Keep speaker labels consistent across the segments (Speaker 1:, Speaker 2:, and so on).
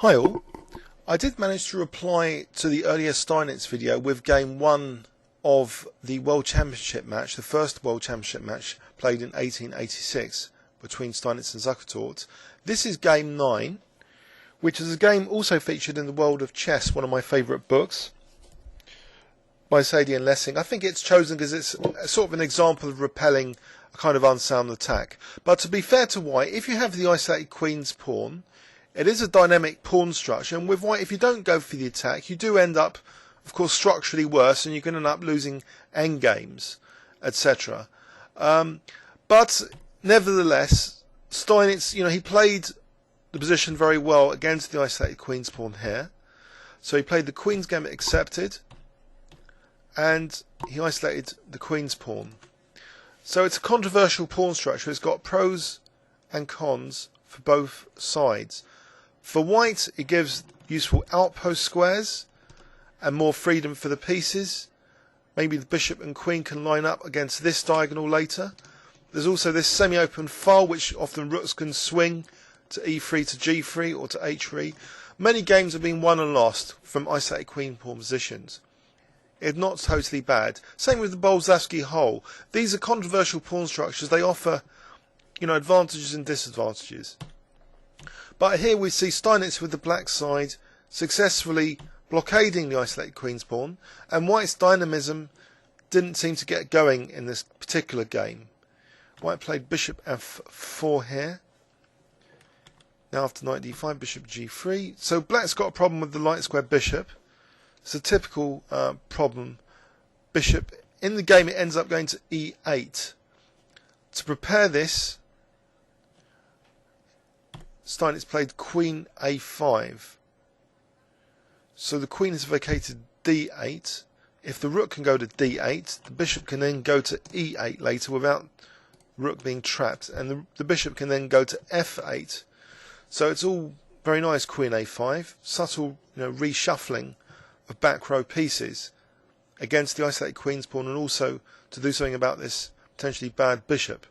Speaker 1: Hi all, I did manage to reply to the earlier Steinitz video with game 1 of the World Championship match, the first World Championship match played in 1886 between Steinitz and Zukertort. This is game 9, which is a game also featured in the World of Chess, one of my favourite books by Sadie and Lessing. I think it's chosen because it's sort of an example of repelling a kind of unsound attack. But to be fair to white, if you have the isolated queen's pawn, it is a dynamic pawn structure, and with white, if you don't go for the attack, you do end up, of course, structurally worse, and you can end up losing endgames, etc. But nevertheless, Steinitz, he played the position very well against the isolated queen's pawn here. So he played the queen's gambit accepted, and he isolated the queen's pawn. So it's a controversial pawn structure. It's got pros and cons for both sides. For white, it gives useful outpost squares and more freedom for the pieces. Maybe the bishop and queen can line up against this diagonal later. There's also this semi-open file, which often rooks can swing to e3 to g3 or to h3. Many games have been won and lost from isolated queen pawn positions. It's not totally bad. Same with the Bolzavsky hole. These are controversial pawn structures. They offer, advantages and disadvantages. But here we see Steinitz with the black side successfully blockading the isolated queen's pawn, and white's dynamism didn't seem to get going in this particular game. White played bishop f4 here. Now after knight d5, bishop g3. So black's got a problem with the light square bishop. It's a typical problem. Bishop, in the game it ends up going to e8. To prepare this, Steinitz played queen a5. So the queen has vacated d8. If the rook can go to d8, the bishop can then go to e8 later without rook being trapped, and the bishop can then go to f8. So it's all very nice, queen a5, subtle reshuffling of back row pieces against the isolated queen's pawn, and also to do something about this potentially bad bishop.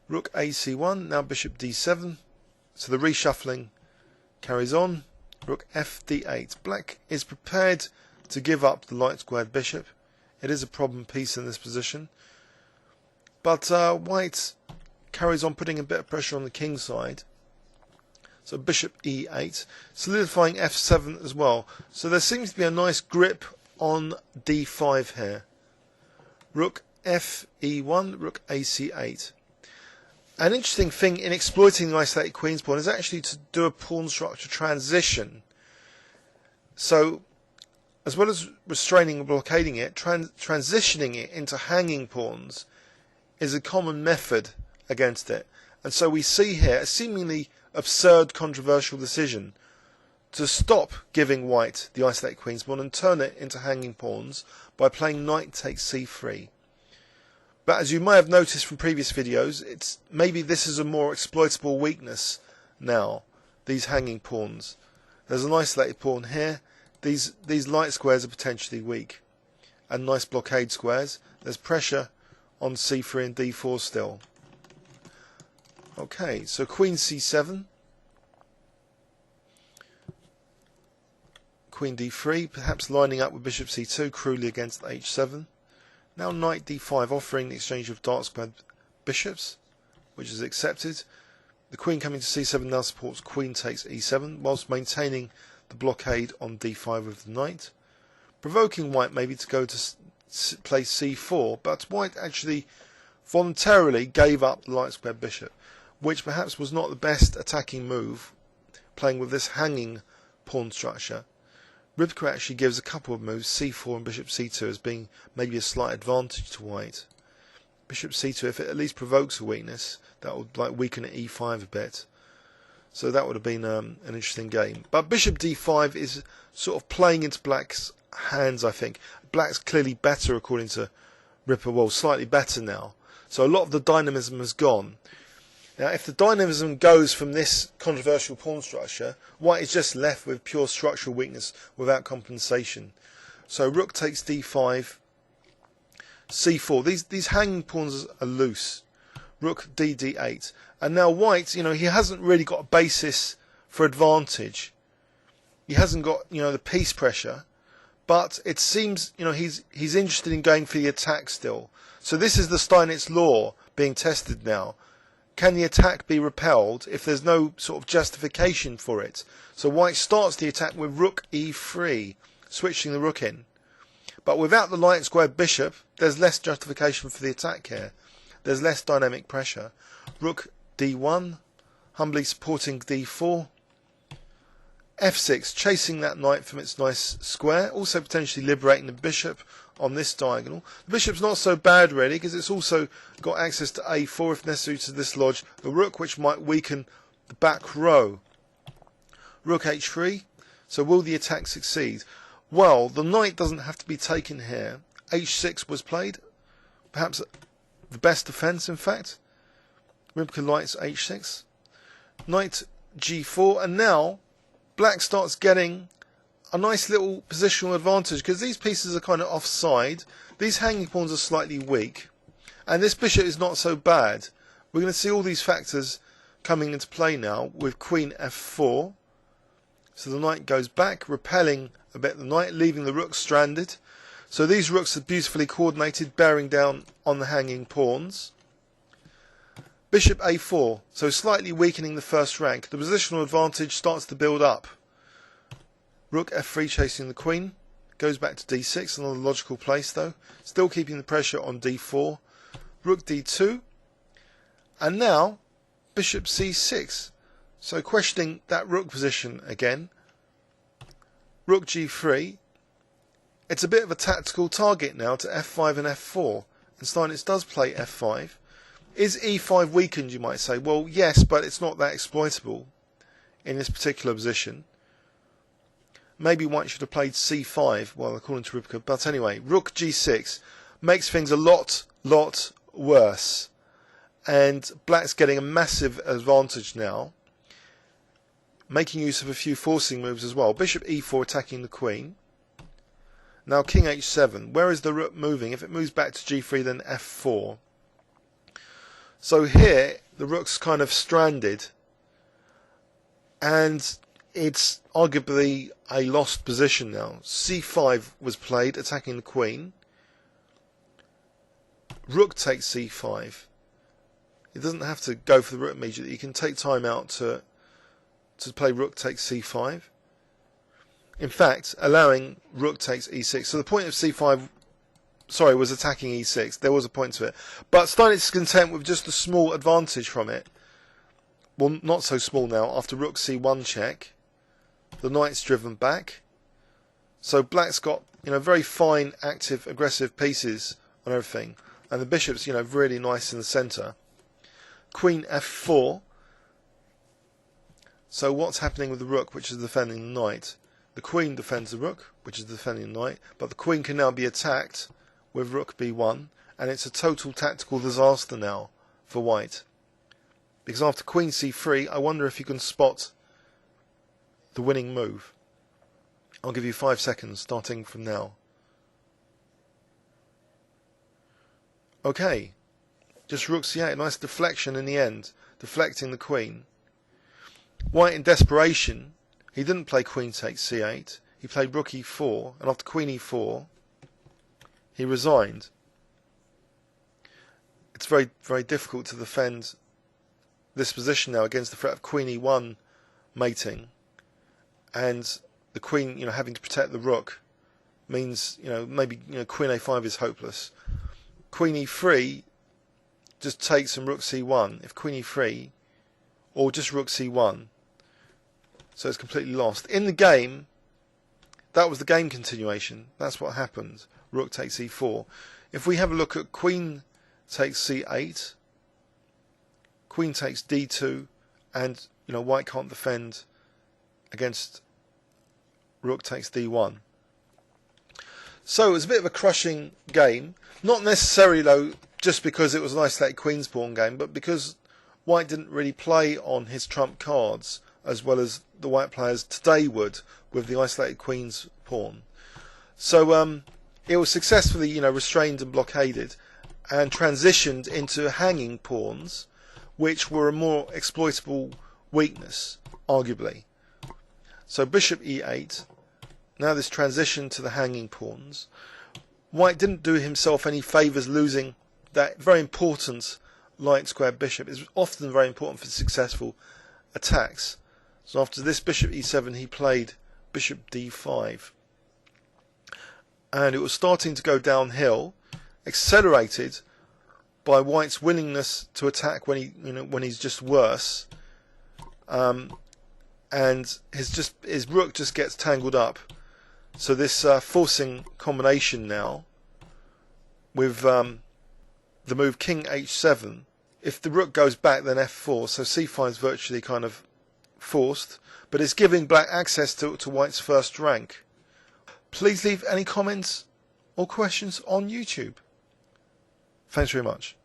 Speaker 1: Rook ac1, now bishop d7. So the reshuffling carries on. Rook f d8. Black is prepared to give up the light squared bishop. It is a problem piece in this position. But white carries on putting a bit of pressure on the king side. So bishop e8, solidifying f7 as well. So there seems to be a nice grip on d5 here. Rook f e1, rook ac8. An interesting thing in exploiting the isolated queen's pawn is actually to do a pawn structure transition. So, as well as restraining and blockading it, transitioning it into hanging pawns is a common method against it. And so we see here a seemingly absurd, controversial decision to stop giving white the isolated queen's pawn and turn it into hanging pawns by playing knight takes c3. But as you may have noticed from previous videos, maybe this is a more exploitable weakness now, these hanging pawns. There's an isolated pawn here. These light squares are potentially weak. And nice blockade squares. There's pressure on c3 and d4 still. Okay, so queen c7. Queen d3, perhaps lining up with bishop c2, cruelly against h7. Now knight d5, offering the exchange of dark squared bishops, which is accepted. The queen coming to c7 now supports queen takes e7, whilst maintaining the blockade on d5 with the knight. Provoking white maybe to go to play c4, but white actually voluntarily gave up the light squared bishop, which perhaps was not the best attacking move, playing with this hanging pawn structure. Rybka actually gives a couple of moves, c4 and bishop c2, as being maybe a slight advantage to white. Bishop c2, if it at least provokes a weakness, that would weaken at e5 a bit. So that would have been an interesting game. But bishop d5 is sort of playing into black's hands, I think. Black's clearly better according to Rybka, well, slightly better now. So a lot of the dynamism has gone. Now, if the dynamism goes from this controversial pawn structure, white is just left with pure structural weakness without compensation. So rook takes d5, c4. These hanging pawns are loose. Rook d8. And now white, he hasn't really got a basis for advantage. He hasn't got, you know, the piece pressure, but it seems, you know, he's interested in going for the attack still. So this is the Steinitz law being tested now. Can the attack be repelled if there's no sort of justification for it? So white starts the attack with rook e3, switching the rook in. But without the light squared bishop, there's less justification for the attack here. There's less dynamic pressure. Rook d1, humbly supporting d4. f6, chasing that knight from its nice square, also potentially liberating the bishop on this diagonal. The bishop's not so bad really, because it's also got access to a4 if necessary to dislodge the rook, which might weaken the back row. Rook h3, so will the attack succeed? Well, the knight doesn't have to be taken here. h6 was played, perhaps the best defence in fact. Ribka lights h6, knight g4, and now black starts getting a nice little positional advantage because these pieces are kind of offside. These hanging pawns are slightly weak, and this bishop is not so bad. We're going to see all these factors coming into play now with queen f4. So the knight goes back, repelling a bit the knight, leaving the rook stranded. So these rooks are beautifully coordinated, bearing down on the hanging pawns. Bishop a4, so slightly weakening the first rank. The positional advantage starts to build up. Rook f3 chasing the queen, goes back to d6, another logical place though, still keeping the pressure on d4. Rook d2, and now bishop c6, so questioning that rook position again. Rook g3, it's a bit of a tactical target now to f5 and f4, and Steinitz does play f5. Is e5 weakened, you might say? Well, yes, but it's not that exploitable in this particular position. Maybe white should have played c5, well, according to Ribka. But anyway, rook g6 makes things a lot worse. And black's getting a massive advantage now, making use of a few forcing moves as well. Bishop e4 attacking the queen. Now king h7. Where is the rook moving? If it moves back to g3, then f4. So here, the rook's kind of stranded, and it's arguably a lost position now. c5 was played, attacking the queen. Rook takes c5. It doesn't have to go for the rook immediately. You can take time out to play rook takes c5. In fact, allowing rook takes e6. So the point of c5, sorry, was attacking e6. There was a point to it. But Steinitz is content with just a small advantage from it. Well, not so small now. After rook c1 check, the knight's driven back. So black's got, you know, very fine, active, aggressive pieces on everything. And the bishop's, you know, really nice in the centre. Queen f4. So what's happening with the rook, which is defending the knight? The queen defends the rook, which is defending the knight. But the queen can now be attacked with rook b1. And it's a total tactical disaster now for white. Because after queen c3, I wonder if you can spot the winning move. I'll give you 5 seconds, starting from now. Okay, just rook c8, nice deflection in the end, deflecting the queen. White in desperation, he didn't play queen takes c8, he played rook e4, and after queen e4, he resigned. It's very, very difficult to defend this position now against the threat of queen e1 mating, and the queen, you know, having to protect the rook means, you know, maybe, you know, queen a5 is hopeless. Queen e3 just takes some rook c1. If queen e3, or just rook c1, so it's completely lost. In the game, that was the game continuation. That's what happened. Rook takes e4. If we have a look at queen takes c8, queen takes d2, and, you know, white can't defend against rook takes d1. So it was a bit of a crushing game. Not necessarily, though, just because it was an isolated queen's pawn game, but because white didn't really play on his trump cards as well as the white players today would with the isolated queen's pawn. So it was successfully, you know, restrained and blockaded and transitioned into hanging pawns, which were a more exploitable weakness. arguably. So bishop e8. Now this transition to the hanging pawns. White didn't do himself any favours losing that very important light square bishop. It's often very important for successful attacks. So after this bishop e7 he played bishop d5. And it was starting to go downhill, accelerated by White's willingness to attack when he's just worse. And his rook just gets tangled up. So this forcing combination now with the move king h7. If the rook goes back, then f4. So c5 is virtually kind of forced, but it's giving black access to White's first rank. Please leave any comments or questions on YouTube. Thanks very much.